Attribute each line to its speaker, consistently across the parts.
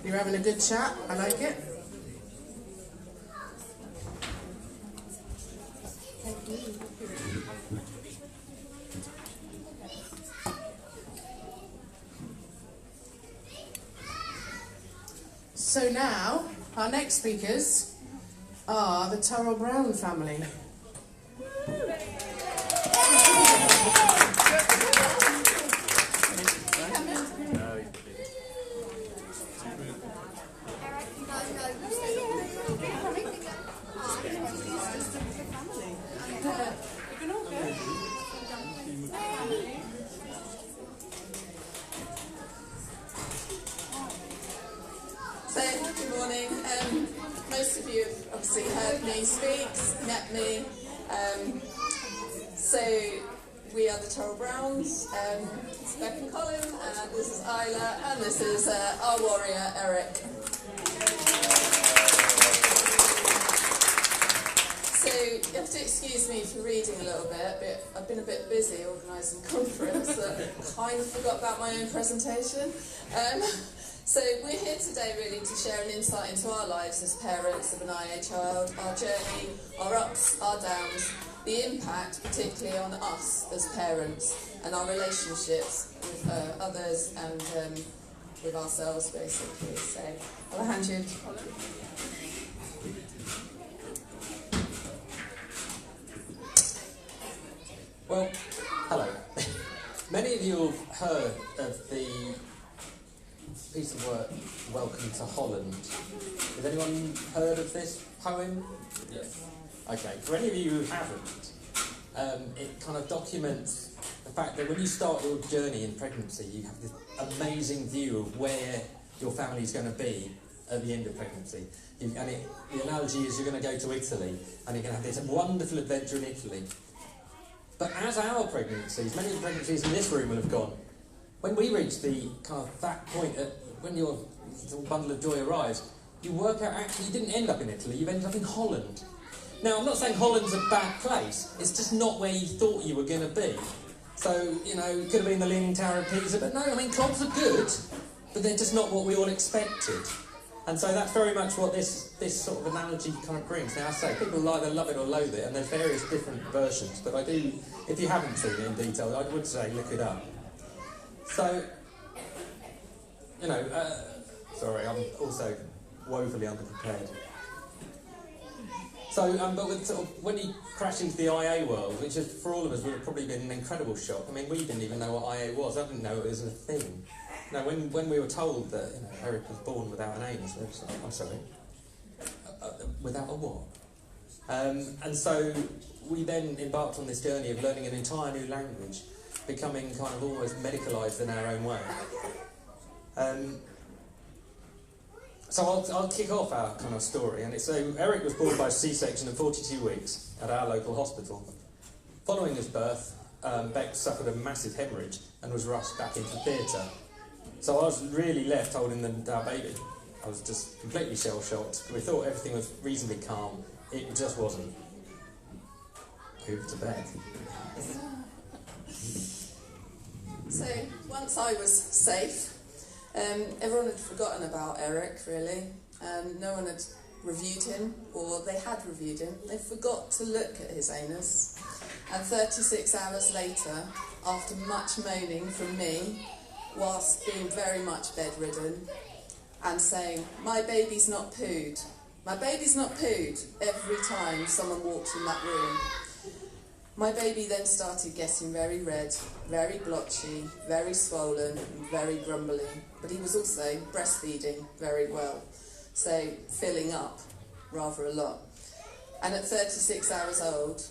Speaker 1: You're having a good chat. I like it. So now, our next speakers are the Turrell-Brown family.
Speaker 2: Good morning. Most of you have obviously heard me speak, met me. So we are the Turrell-Browns. It's Beck and Colin, and this is Isla, and this is our warrior, Eric. So you have to excuse me for reading a little bit, but I've been a bit busy organising a conference that kind of forgot about my own presentation. So we're here today really to share an insight into our lives as parents of an IA child, our journey, our ups, our downs, the impact particularly on us as parents and our relationships with others and with ourselves basically. So I'll hand you to Colin.
Speaker 3: Well, hello. Many of you have heard of the piece of work, Welcome to Holland. Has anyone heard of this poem? Yes. Okay, for any of you who haven't, it kind of documents the fact that when you start your journey in pregnancy, you have this amazing view of where your family is going to be at the end of pregnancy. The analogy is you're going to go to Italy, and you're going to have this wonderful adventure in Italy. But as our pregnancies, many of the pregnancies in this room will have gone, when we reach the kind of that point, when your little bundle of joy arrives, you work out actually you didn't end up in Italy, you've ended up in Holland. Now, I'm not saying Holland's a bad place, it's just not where you thought you were going to be. So, you know, it could have been the Leaning Tower of Pisa, but no, I mean, clubs are good, but they're just not what we all expected. And so that's very much what this sort of analogy kind of brings. Now, I say, people either love it or loathe it, and there's various different versions, but I do, if you haven't seen it in detail, I would say look it up. So, you know, sorry, I'm also woefully underprepared. So, but with sort of, when you crash into the IA world, which is, for all of us would have probably been an incredible shock. I mean, we didn't even know what IA was. I didn't know it was a thing. Now, when we were told that Eric was born without an anus, we were just like, I'm sorry, without a what? And so we then embarked on this journey of learning an entire new language, becoming kind of almost medicalised in our own way. So I'll kick off our kind of story. And so Eric was born by C-section at 42 weeks at our local hospital. Following his birth, Beck suffered a massive hemorrhage and was rushed back into theatre. So I was really left holding our baby. I was just completely shell-shocked. We thought everything was reasonably calm. It just wasn't. Over to Beck.
Speaker 2: So once I was safe, everyone had forgotten about Eric, really. No one had reviewed him, or they had reviewed him. They forgot to look at his anus. And 36 hours later, after much moaning from me, whilst being very much bedridden, and saying, my baby's not pooed. My baby's not pooed, every time someone walked in that room. My baby then started getting very red, very blotchy, very swollen, and very grumbly. But he was also breastfeeding very well, so filling up rather a lot. And at 36 hours old,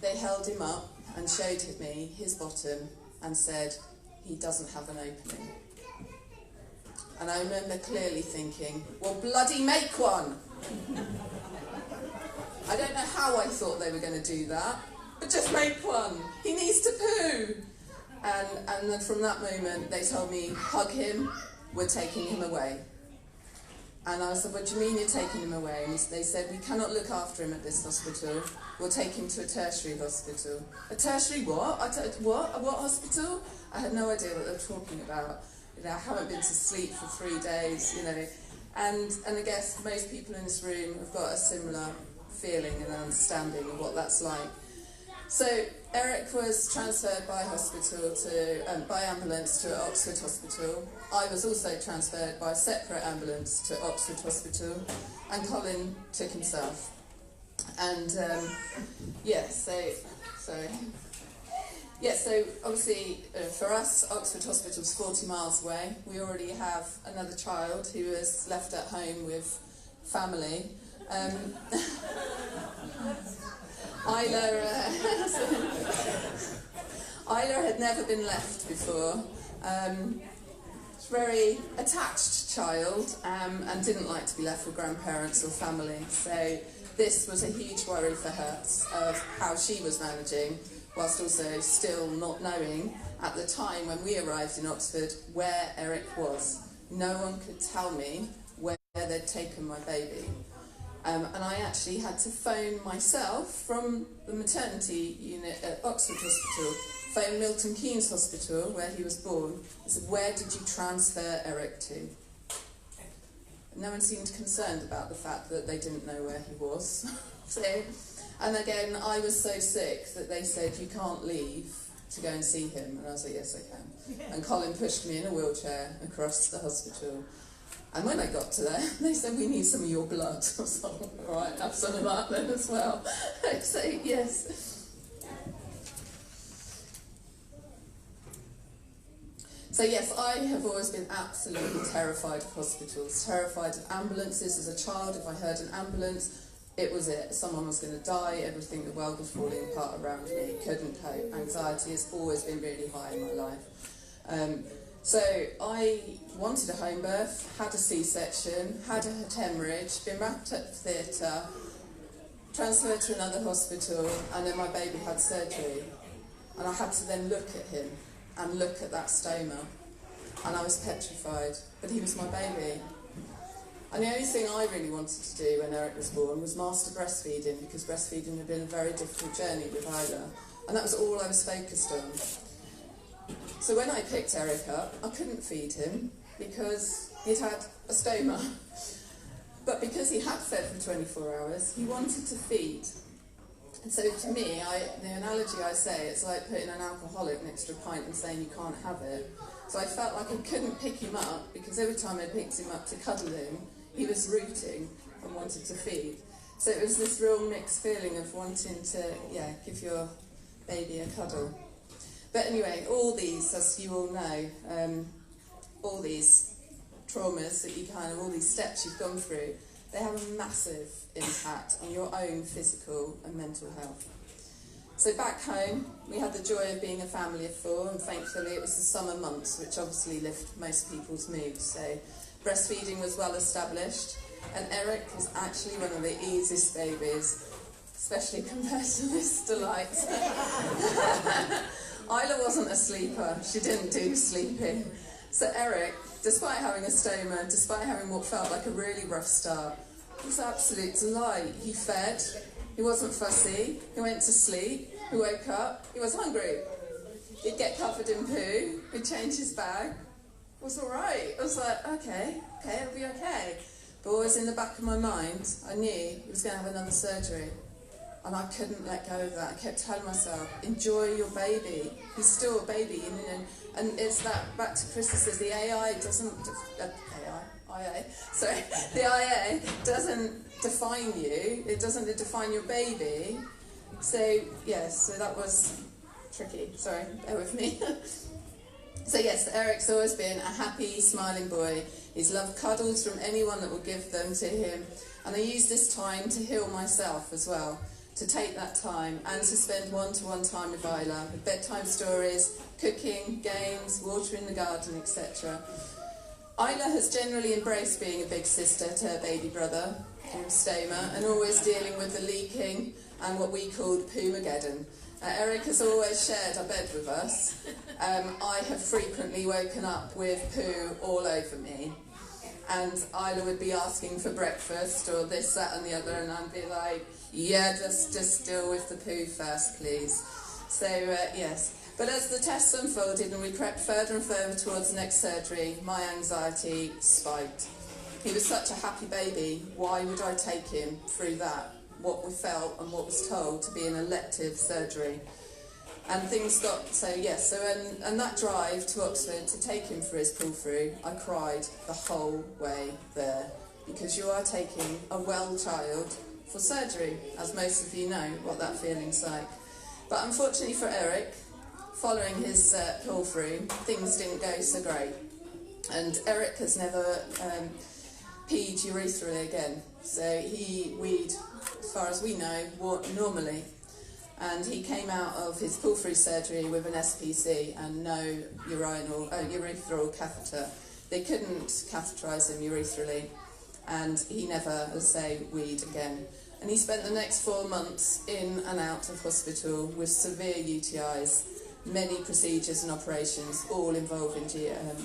Speaker 2: they held him up and showed me his bottom and said, he doesn't have an opening. And I remember clearly thinking, well, bloody make one! I don't know how I thought they were going to do that, but just make one. He needs to poo. And then from that moment, they told me, hug him, we're taking him away. And I said, what do you mean you're taking him away? And they said, we cannot look after him at this hospital. We'll take him to a tertiary hospital. A tertiary what? What hospital? I had no idea what they were talking about. I haven't been to sleep for 3 days, and I guess most people in this room have got a similar feeling and understanding of what that's like. So Eric was transferred by ambulance to Oxford Hospital. I was also transferred by separate ambulance to Oxford Hospital, and Colin took himself. And so obviously for us, Oxford Hospital's 40 miles away. We already have another child who was left at home with family. Isla had never been left before. Very attached child and didn't like to be left with grandparents or family. So this was a huge worry for her of how she was managing, whilst also still not knowing at the time when we arrived in Oxford where Eric was. No one could tell me where they'd taken my baby. And I actually had to phone myself from the maternity unit at Oxford Hospital, phone Milton Keynes Hospital, where he was born, and said, where did you transfer Eric to? And no one seemed concerned about the fact that they didn't know where he was. And again, I was so sick that they said, you can't leave to go and see him. And I was like, yes, I can. And Colin pushed me in a wheelchair across the hospital. And when I got to there, they said, we need some of your blood. I was like, all right, have some of that then as well. So, yes. So, yes, I have always been absolutely terrified of hospitals, terrified of ambulances. As a child, if I heard an ambulance, it was it. Someone was going to die, everything, the world was falling apart around me. Couldn't cope. Anxiety has always been really high in my life. So I wanted a home birth, had a C-section, had a hemorrhage, been wrapped at the theatre, transferred to another hospital, and then my baby had surgery. And I had to then look at him and look at that stoma. And I was petrified, but he was my baby. And the only thing I really wanted to do when Eric was born was master breastfeeding, because breastfeeding had been a very difficult journey with Isla. And that was all I was focused on. So when I picked Eric up, I couldn't feed him because he'd had a stoma. But because he had fed for 24 hours, he wanted to feed. And so to me, the analogy I say, it's like putting an alcoholic next to a pint and saying you can't have it. So I felt like I couldn't pick him up because every time I picked him up to cuddle him, he was rooting and wanted to feed. So it was this real mixed feeling of wanting to, give your baby a cuddle. But anyway, all these, as you all know, all these traumas that all these steps you've gone through, they have a massive impact on your own physical and mental health. So back home, we had the joy of being a family of 4, and thankfully it was the summer months, which obviously lift most people's moods. So breastfeeding was well established, and Eric was actually one of the easiest babies, especially compared to this delight. Isla wasn't a sleeper, she didn't do sleeping. So Eric, despite having a stoma, despite having what felt like a really rough start, was an absolute delight. He fed, he wasn't fussy, he went to sleep, he woke up, he was hungry. He'd get covered in poo, he'd change his bag, it was alright. I was like, okay, it'll be okay. But always in the back of my mind, I knew he was going to have another surgery. And I couldn't let go of that. I kept telling myself, enjoy your baby. He's still a baby. And it's that, back to Chris says, the IA doesn't, the IA doesn't define you. It doesn't define your baby. So, yes, so that was tricky. Sorry, bear with me. So yes, Eric's always been a happy, smiling boy. He's loved cuddles from anyone that will give them to him. And I use this time to heal myself as well. To take that time and to spend one-to-one time with Isla, with bedtime stories, cooking, games, watering the garden, etc. Isla has generally embraced being a big sister to her baby brother, stoma, and always dealing with the leaking and what we called poo-mageddon. Eric has always shared a bed with us. I have frequently woken up with poo all over me. And Isla would be asking for breakfast or this, that and the other, and I'd be like, yeah, just deal with the poo first, please. So, yes. But as the tests unfolded and we crept further and further towards the next surgery, my anxiety spiked. He was such a happy baby. Why would I take him through that, what we felt and what was told to be an elective surgery? And things got and that drive to Oxford to take him for his pull-through, I cried the whole way there, because you are taking a well child for surgery, as most of you know what that feeling's like. But unfortunately for Eric, following his pull-through, things didn't go so great. And Eric has never peed urethral again. So he weed, as far as we know, normally. And he came out of his pull-through surgery with an SPC and no urethral catheter. They couldn't catheterise him urethral, and he never, as I say, weed again. And he spent the next 4 months in and out of hospital with severe UTIs, many procedures and operations, all involving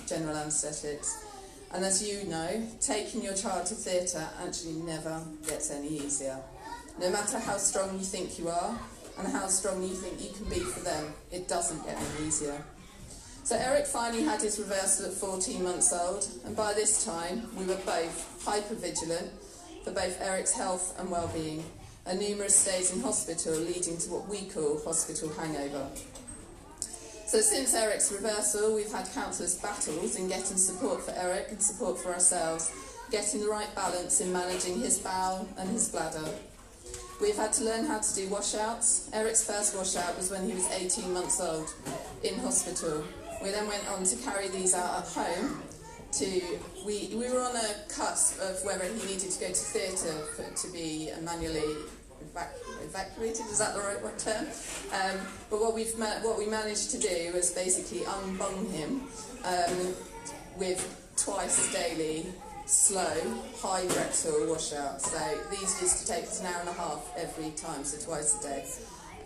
Speaker 2: general anaesthetics. And as you know, taking your child to theatre actually never gets any easier. No matter how strong you think you are and how strong you think you can be for them, it doesn't get any easier. So Eric finally had his reversal at 14 months old, and by this time we were both hyper-vigilant for both Eric's health and well-being, and numerous stays in hospital leading to what we call hospital hangover. So since Eric's reversal, we've had countless battles in getting support for Eric and support for ourselves, getting the right balance in managing his bowel and his bladder. We've had to learn how to do washouts. Eric's first washout was when he was 18 months old in hospital. We then went on to carry these out at home. We were on a cusp of whether he needed to go to theatre to be manually evacuated, is that the right term? But what we managed to do was basically unbung him with twice daily slow, high rectal washout. So these used to take us an hour and a half every time, so twice a day.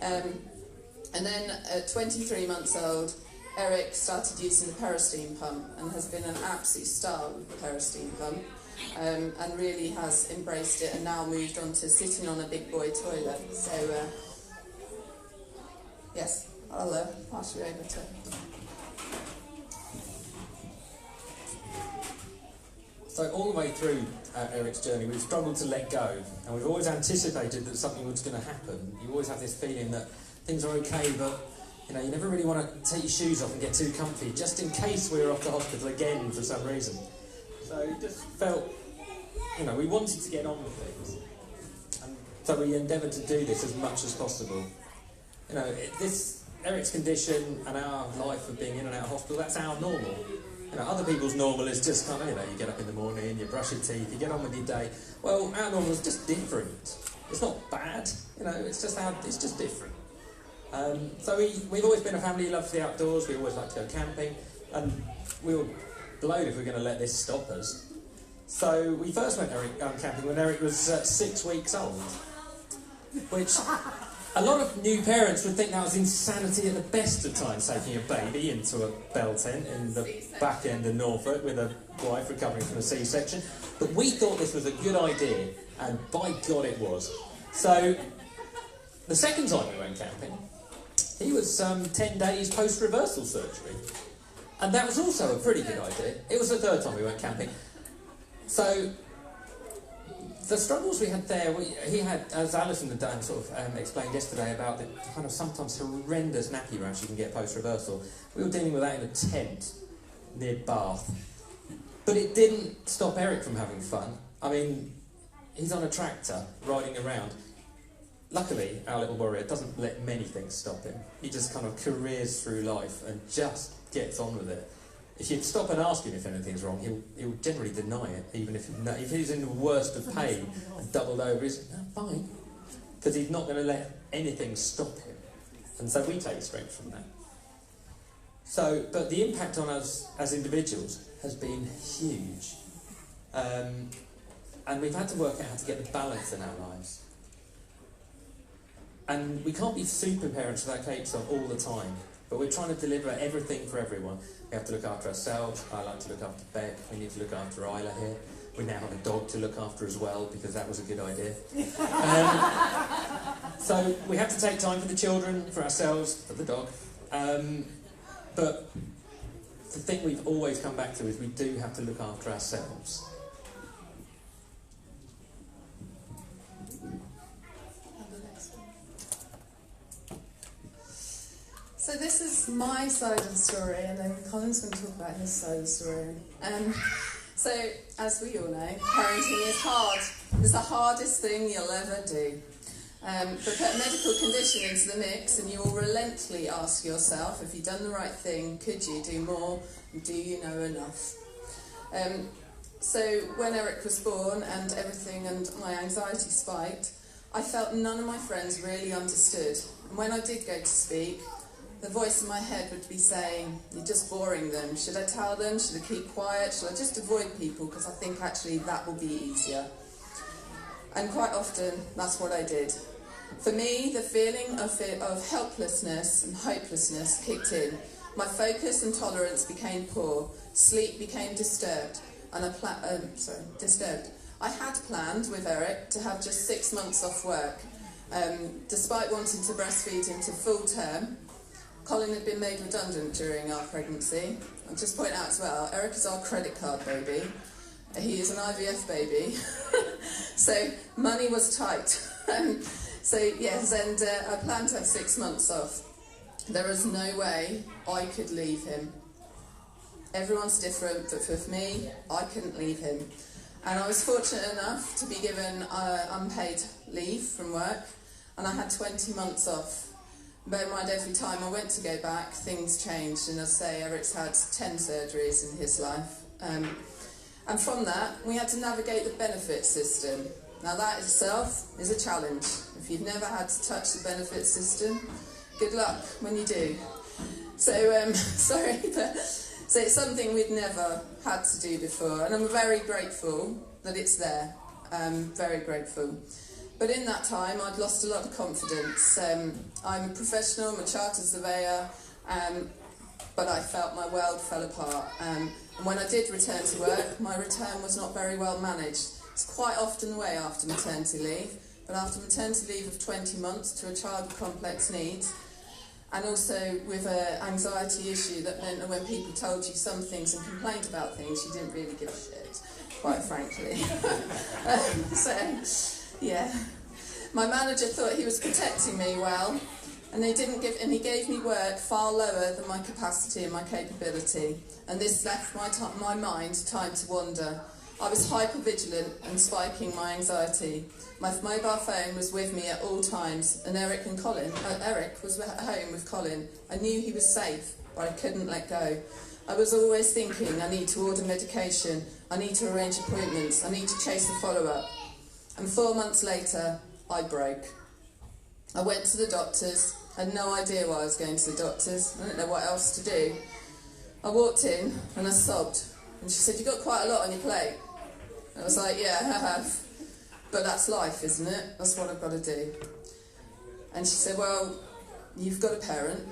Speaker 2: And then at 23 months old, Eric started using the Peristine pump and has been an absolute star with the Peristine pump, and really has embraced it and now moved on to sitting on a big boy toilet. So, yes, I'll pass you over to...
Speaker 3: So all the way through Eric's journey, we've struggled to let go, and we've always anticipated that something was going to happen. You always have this feeling that things are okay, but you never really want to take your shoes off and get too comfy, just in case we're off to hospital again for some reason. So it just felt, we wanted to get on with things, and so we endeavoured to do this as much as possible. This Eric's condition and our life of being in and out of hospital, that's our normal. Other people's normal is just kind of, you get up in the morning, you brush your teeth, you get on with your day. Well, our normal is just different. It's not bad, it's just different. So we've always been a family who loves the outdoors. We always like to go camping, and we were blowed if we were going to let this stop us. So we first went camping when Eric was 6 weeks old, which a lot of new parents would think that was insanity at the best of times, taking a baby into a bell tent in the back end of Norfolk with a wife recovering from a C-section. But we thought this was a good idea, and by God it was. So the second time we went camping, he was 10 days post-reversal surgery. And that was also a pretty good idea. It was the third time we went camping. So the struggles we had there, he had, as Alison had done, sort of explained yesterday, about the kind of sometimes horrendous nappy rash you can get post-reversal. We were dealing with that in a tent near Bath. But it didn't stop Eric from having fun. I mean, he's on a tractor, riding around. Luckily, our little warrior doesn't let many things stop him. He just kind of careers through life and just gets on with it. If you stop and ask him if anything's wrong, he'll generally deny it, even if he's in the worst of pain and doubled over, he's fine, because he's not going to let anything stop him. And so we take strength from that. So, but the impact on us as individuals has been huge. And we've had to work out how to get the balance in our lives. And we can't be super parents with our capes on all the time, but we're trying to deliver everything for everyone. We have to look after ourselves. I like to look after Beck. We need to look after Isla here. We now have a dog to look after as well, because that was a good idea. So we have to take time for the children, for ourselves, for the dog. But the thing we've always come back to is we do have to look after ourselves.
Speaker 2: So this is my side of the story, and then Colin's going to talk about his side of the story. So, as we all know, parenting is hard. It's the hardest thing you'll ever do. But put a medical condition into the mix and you will relentlessly ask yourself, have you done the right thing? Could you do more? Do you know enough? So when Eric was born and everything and my anxiety spiked, I felt none of my friends really understood. And when I did go to speak, the voice in my head would be saying, you're just boring them. Should I tell them? Should I keep quiet? Should I just avoid people? Because I think actually that will be easier. And quite often, that's what I did. For me, the feeling of helplessness and hopelessness kicked in. My focus and tolerance became poor. Sleep became disturbed. And I had planned with Eric to have just 6 months off work. Despite wanting to breastfeed him to full term, Colin had been made redundant during our pregnancy. I'll just point out as well, Eric is our credit card baby. He is an IVF baby. So money was tight. So yes, and I planned to have 6 months off. There was no way I could leave him. Everyone's different, but for me, I couldn't leave him. And I was fortunate enough to be given unpaid leave from work, and I had 20 months off. Bear in mind, every time I went to go back, things changed, and as I say, Eric's had 10 surgeries in his life. And from that, we had to navigate the benefit system. Now that itself is a challenge. If you've never had to touch the benefit system, good luck when you do. So, sorry, but so it's something we'd never had to do before, and I'm very grateful that it's there. Very grateful. But in that time, I'd lost a lot of confidence. I'm a professional, I'm a chartered surveyor, but I felt my world fell apart. And when I did return to work, my return was not very well managed. It's quite often the way after maternity leave, but after maternity leave of 20 months to a child with complex needs, and also with an anxiety issue that meant that when people told you some things and complained about things, you didn't really give a shit, quite frankly. Yeah. My manager thought he was protecting me well, and he gave me work far lower than my capacity and my capability, and this left my mind time to wander. I was hypervigilant and spiking my anxiety. My mobile phone was with me at all times, and Eric was at home with Colin. I knew he was safe, but I couldn't let go. I was always thinking, I need to order medication, I need to arrange appointments, I need to chase a follow-up. And 4 months later, I broke. I went to the doctors, had no idea why I was going to the doctors, I didn't know what else to do. I walked in and I sobbed, and she said, you've got quite a lot on your plate. And I was like, yeah, I have, but that's life, isn't it? That's what I've got to do. And she said, well, you've got a parent,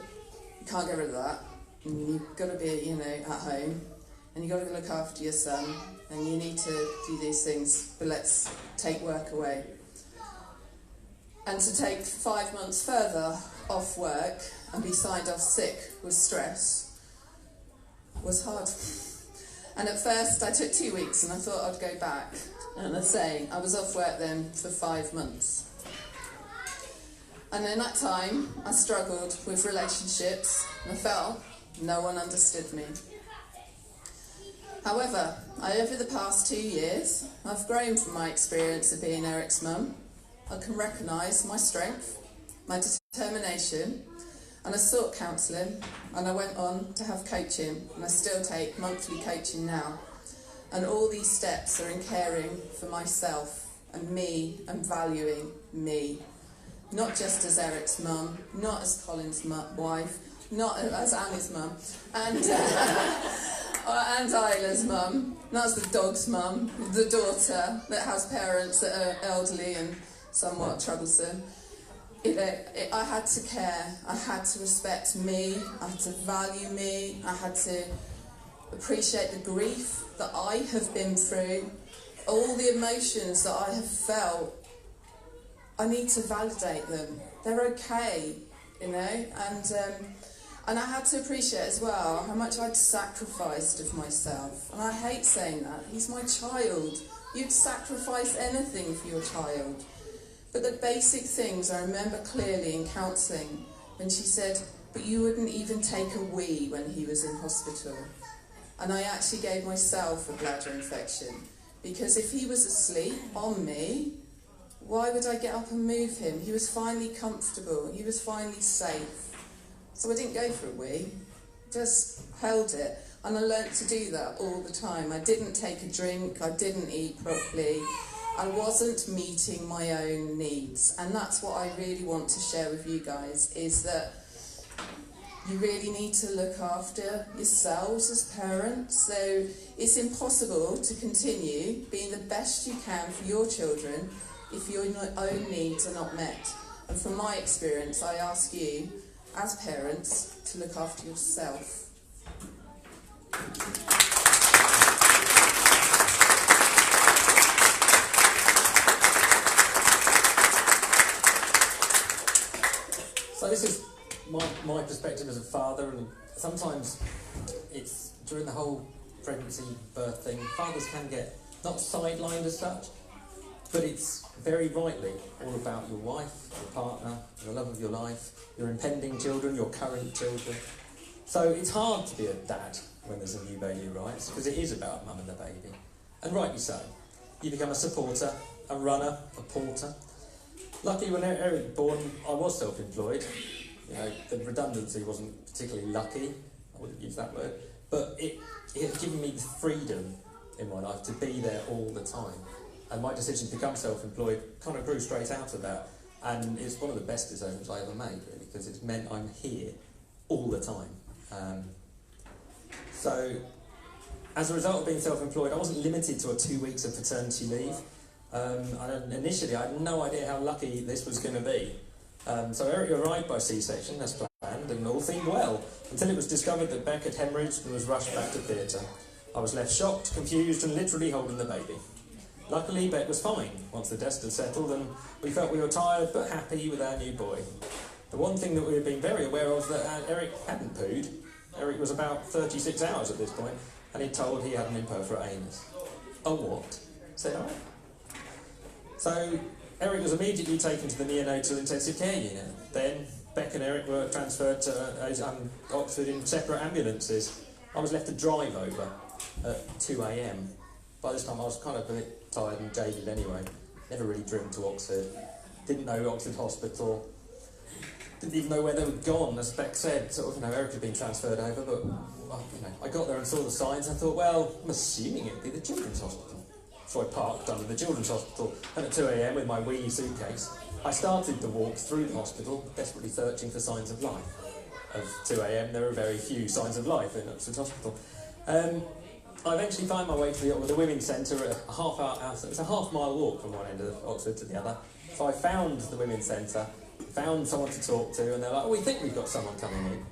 Speaker 2: you can't get rid of that, and you've got to be, at home, and you've got to look after your son, and you need to do these things, but let's take work away. And to take 5 months further off work and be signed off sick with stress was hard. And at first I took 2 weeks and I thought I'd go back. And I say, I was off work then for 5 months. And in that time I struggled with relationships and I felt no one understood me. However, over the past 2 years, I've grown from my experience of being Eric's mum. I can recognise my strength, my determination, and I sought counselling, and I went on to have coaching, and I still take monthly coaching now. And all these steps are in caring for myself and me and valuing me. Not just as Eric's mum, not as Colin's wife, not as Annie's mum, and Isla's mum, not as the dog's mum, the daughter that has parents that are elderly and somewhat troublesome. I had to care, I had to respect me, I had to value me, I had to appreciate the grief that I have been through, all the emotions that I have felt. I need to validate them. They're okay, and And I had to appreciate as well how much I'd sacrificed of myself. And I hate saying that. He's my child. You'd sacrifice anything for your child. But the basic things I remember clearly in counselling when she said, but you wouldn't even take a wee when he was in hospital. And I actually gave myself a bladder infection. Because if he was asleep on me, why would I get up and move him? He was finally comfortable. He was finally safe. So I didn't go for a wee. Just held it. And I learnt to do that all the time. I didn't take a drink. I didn't eat properly. I wasn't meeting my own needs. And that's what I really want to share with you guys, is that you really need to look after yourselves as parents. So it's impossible to continue being the best you can for your children if your own needs are not met. And from my experience, I ask you, as parents, to look after yourself.
Speaker 3: So this is my perspective as a father, and sometimes it's during the whole pregnancy, birth thing, fathers can get not sidelined as such, but it's very rightly all about your wife, your partner, the love of your life, your impending children, your current children. So it's hard to be a dad when there's a new baby arrives, because it is about mum and the baby. And rightly so. You become a supporter, a runner, a porter. Luckily, when Eric was born, I was self-employed. You know, the redundancy wasn't particularly lucky, I wouldn't use that word, but it had given me the freedom in my life to be there all the time. And my decision to become self-employed kind of grew straight out of that. And it's one of the best decisions I ever made, really, because it's meant I'm here all the time. So, as a result of being self-employed, I wasn't limited to 2 weeks of paternity leave. Initially, I had no idea how lucky this was going to be. So Eric arrived by C-section, as planned, and all seemed well, until it was discovered that Beck had hemorrhaged and was rushed back to theatre. I was left shocked, confused, and literally holding the baby. Luckily, Beck was fine once the dust had settled, and we felt we were tired but happy with our new boy. The one thing that we had been very aware of was that Eric hadn't pooed. Eric was about 36 hours at this point, and he'd told he had an imperforate anus. A what? Said I. So, Eric was immediately taken to the neonatal intensive care unit. Then, Beck and Eric were transferred to Oxford in separate ambulances. I was left to drive over at 2 a.m. By this time I was kind of a bit tired and jaded anyway. Never really driven to Oxford. Didn't know Oxford Hospital. Didn't even know where they were gone, as Beck said. Sort of, Eric had been transferred over, but I got there and saw the signs and I thought, well, I'm assuming it'd be the children's hospital. So I parked under the children's hospital, and at 2 a.m. with my wee suitcase, I started the walk through the hospital, desperately searching for signs of life. At 2 a.m. there are very few signs of life in Oxford Hospital. I eventually found my way to the women's centre at a half-hour. It's a half-mile walk from one end of Oxford to the other. So I found the women's centre, found someone to talk to, and they're like, "Oh, we think we've got someone coming in."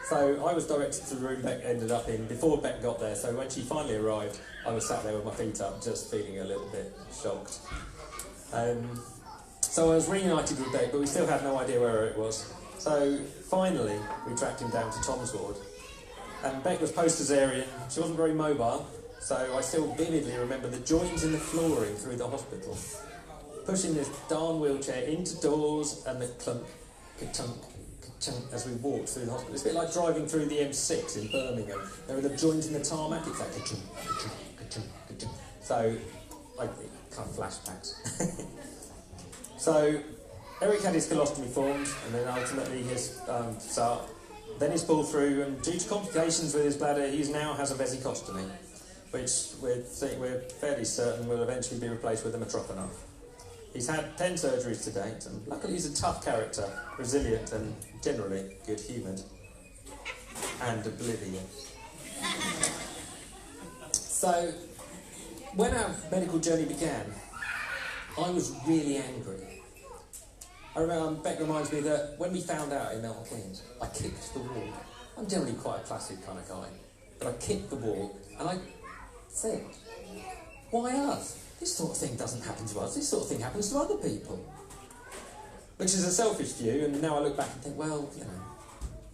Speaker 3: So I was directed to the room Beck ended up in before Beck got there. So when she finally arrived, I was sat there with my feet up, just feeling a little bit shocked. So I was reunited with Beck, but we still had no idea where it was. So finally, we tracked him down to Tom's ward. And Beck was post-caesarean. She wasn't very mobile, so I still vividly remember the joins in the flooring through the hospital. Pushing this darn wheelchair into doors and the clunk, ka-chunk, ka-chunk as we walked through the hospital. It's a bit like driving through the M6 in Birmingham. There are the joins in the tarmac, it's like ka-chunk, ka-chunk, ka-chunk, ka-chunk. So, kind of flashbacks. So, Eric had his colostomy formed, and then ultimately his SART. Then he's pulled through, and due to complications with his bladder, he now has a vesicostomy, which we're fairly certain will eventually be replaced with a metrophenol. He's had 10 surgeries to date, and luckily he's a tough character, resilient and generally good-humoured. And oblivious. So, when our medical journey began, I was really angry. I remember, Beck reminds me that when we found out in Milton Keynes, I kicked the wall. I'm generally quite a placid kind of guy, but I kicked the wall and I said, "Why us? This sort of thing doesn't happen to us, this sort of thing happens to other people." Which is a selfish view, and now I look back and think, well,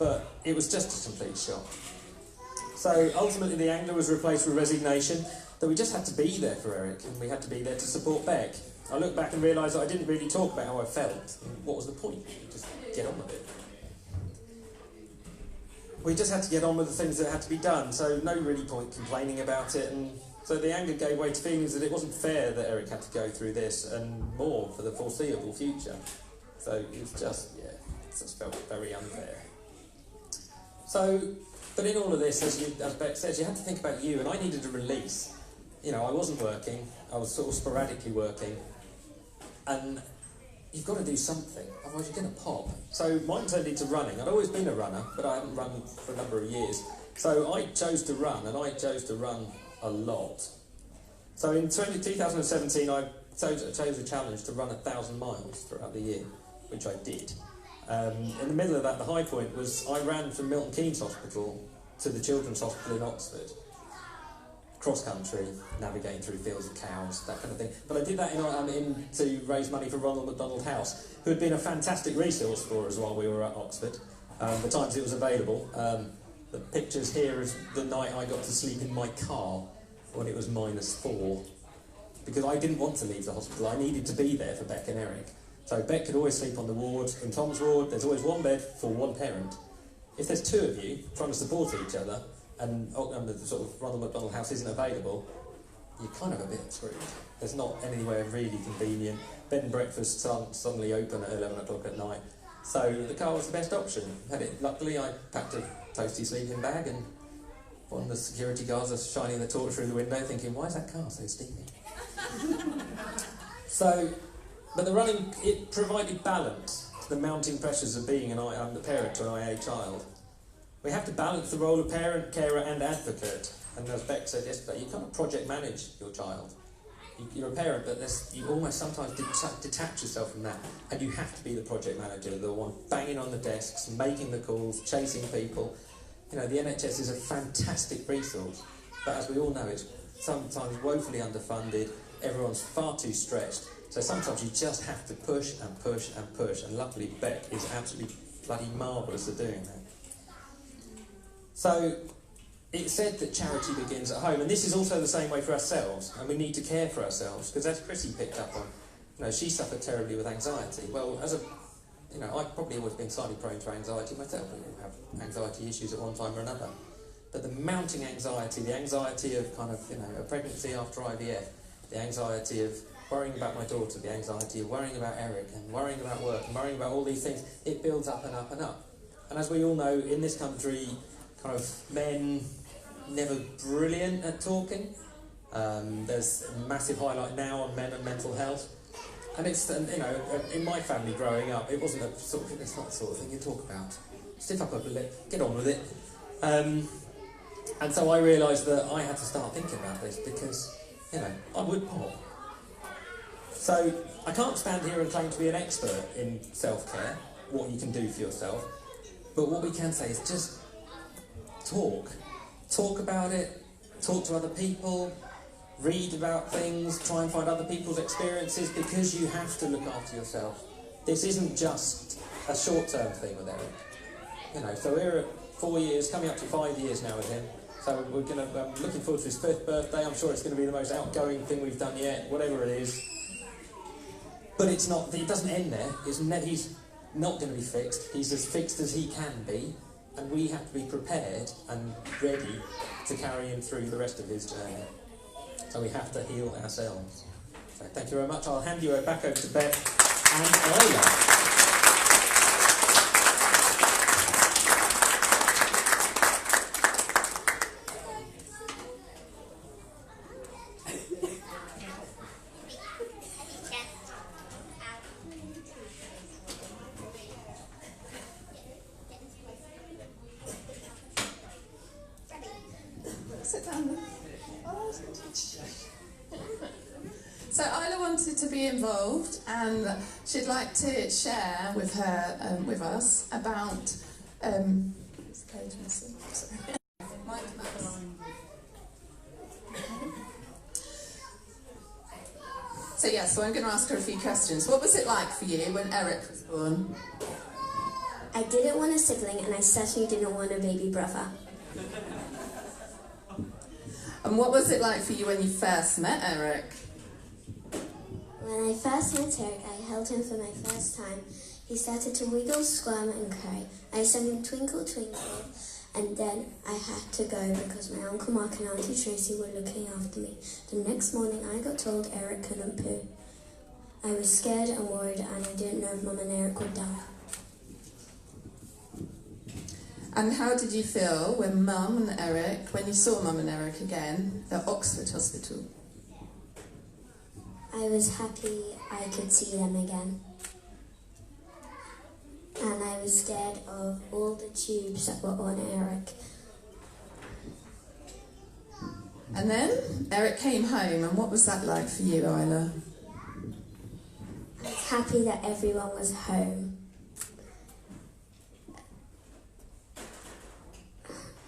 Speaker 3: but it was just a complete shock. So ultimately the anger was replaced with resignation, that we just had to be there for Eric, and we had to be there to support Beck. I look back and realise that I didn't really talk about how I felt, and what was the point? Just get on with it. We just had to get on with the things that had to be done, so no really point complaining about it, and so the anger gave way to feelings that it wasn't fair that Eric had to go through this, and more for the foreseeable future. So it was just, yeah, it just felt very unfair. So, but in all of this, as Beck says, you had to think about you, and I needed a release. You know, I wasn't working, I was sort of sporadically working, and you've got to do something, otherwise you're going to pop. So mine turned into running. I'd always been a runner, but I hadn't run for a number of years. So I chose to run, and I chose to run a lot. So in 2017, I chose a challenge to run 1,000 miles throughout the year, which I did. In the middle of that, the high point was I ran from Milton Keynes Hospital to the Children's Hospital in Oxford. Cross-country, navigating through fields of cows, that kind of thing. But I did that to raise money for Ronald McDonald House, who had been a fantastic resource for us while we were at Oxford, the times it was available. The pictures here is the night I got to sleep in my car when it was -4, because I didn't want to leave the hospital. I needed to be there for Beck and Eric. So Beck could always sleep on the ward. In Tom's ward, there's always one bed for one parent. If there's two of you trying to support each other, and the sort of Ronald McDonald House isn't available, you're kind of a bit screwed. There's not anywhere really convenient. Bed and breakfast suddenly open at 11 o'clock at night. So the car was the best option. Luckily, I packed a toasty sleeping bag, and one of the security guards was shining the torch through the window thinking, why is that car so steamy? But the running, it provided balance to the mounting pressures of being the parent to an IA child. We have to balance the role of parent, carer and advocate. And as Beck said yesterday, you can't project manage your child. You're a parent, but you almost sometimes detach yourself from that, and you have to be the project manager, the one banging on the desks, making the calls, chasing people. You know, the NHS is a fantastic resource, but as we all know, it's sometimes woefully underfunded, everyone's far too stretched, so sometimes you just have to push and push and push, and luckily Beck is absolutely bloody marvellous at doing that. So, it's said that charity begins at home, and this is also the same way for ourselves, and we need to care for ourselves, because as Chrissy picked up on, you know, she suffered terribly with anxiety. Well, I've probably always been slightly prone to anxiety myself. We all have anxiety issues at one time or another. But the mounting anxiety, the anxiety of a pregnancy after IVF, the anxiety of worrying about my daughter, the anxiety of worrying about Eric, and worrying about work, and worrying about all these things, it builds up and up and up. And as we all know, in this country, kind of men never brilliant at talking. There's a massive highlight now on men and mental health, and it's in my family growing up, it's not the sort of thing you talk about. Stiff up a lip, get on with it. And so I realised that I had to start thinking about this, because I would pop. So I can't stand here and claim to be an expert in self-care, what you can do for yourself, but what we can say is just talk about it, talk to other people, read about things, try and find other people's experiences, because you have to look after yourself. This isn't just a short-term thing with Eric. So we're at 4 years, coming up to 5 years now with him. So we're looking forward to his 5th birthday. I'm sure it's going to be the most outgoing thing we've done yet, whatever it is. But it doesn't end there. He's not going to be fixed. He's as fixed as he can be. And we have to be prepared and ready to carry him through the rest of his journey. So we have to heal ourselves. So thank you very much. I'll hand you back over to Beck and Isla.
Speaker 2: Sit down. So Isla wanted to be involved, and she'd like to share with us about. So I'm going to ask her a few questions. What was it like for you when Eric was born?
Speaker 4: I didn't want a sibling, and I certainly didn't want a baby brother.
Speaker 2: And what was it like for you when you first met Eric?
Speaker 4: When I first met Eric, I held him for my first time. He started to wiggle, squirm and cry. I sang him Twinkle Twinkle, and then I had to go because my Uncle Mark and Auntie Tracy were looking after me. The next morning I got told Eric couldn't poo. I was scared and worried, and I didn't know if Mum and Eric would die.
Speaker 2: And how did you feel when you saw Mum and Eric again at Oxford Hospital?
Speaker 4: I was happy I could see them again. And I was scared of all the tubes that were on Eric.
Speaker 2: And then Eric came home, and what was that like for you, Isla?
Speaker 4: I was happy that everyone was home.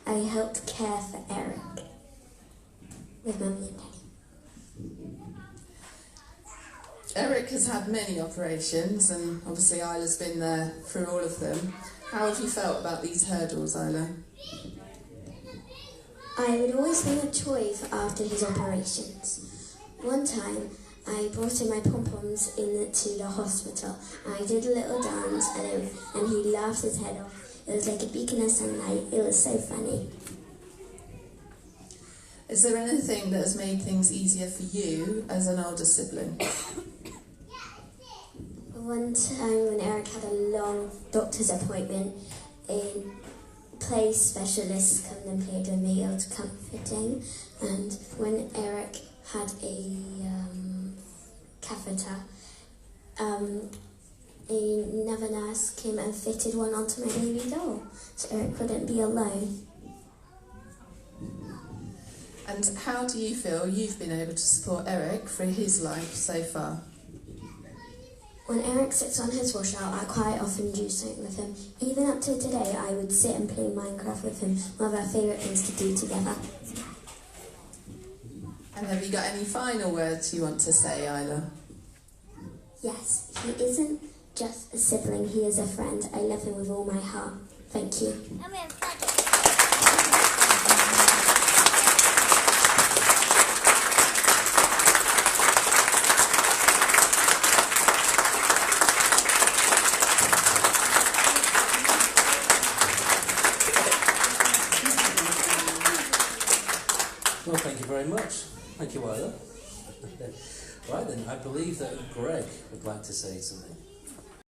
Speaker 4: I helped care for Eric with Mummy and Daddy.
Speaker 2: Eric has had many operations, and obviously Isla's been there through all of them. How have you felt about these hurdles, Isla?
Speaker 4: I would always bring a toy for after his operations. One time, I brought in my pom-poms into the hospital, and I did a little dance, and he laughed his head off. It was like a beacon of sunlight. It was so funny.
Speaker 2: Is there anything that has made things easier for you as an older sibling?
Speaker 4: One time when Eric had a long doctor's appointment, a play specialist came and played with me. It was comforting. And when Eric had a catheter, another nurse came and fitted one onto my baby doll, so Eric wouldn't be alone.
Speaker 2: And how do you feel you've been able to support Eric through his life so far?
Speaker 4: When Eric sits on his washout, I quite often do something with him. Even up to today, I would sit and play Minecraft with him, one of our favourite things to do together.
Speaker 2: And have you got any final words you want to say, Isla?
Speaker 4: Yes, he isn't just a sibling, he is a friend. I love him with all my heart. Thank you.
Speaker 3: Well, thank you very much. Thank you, Isla. Right then, I believe that Greg would like to say something.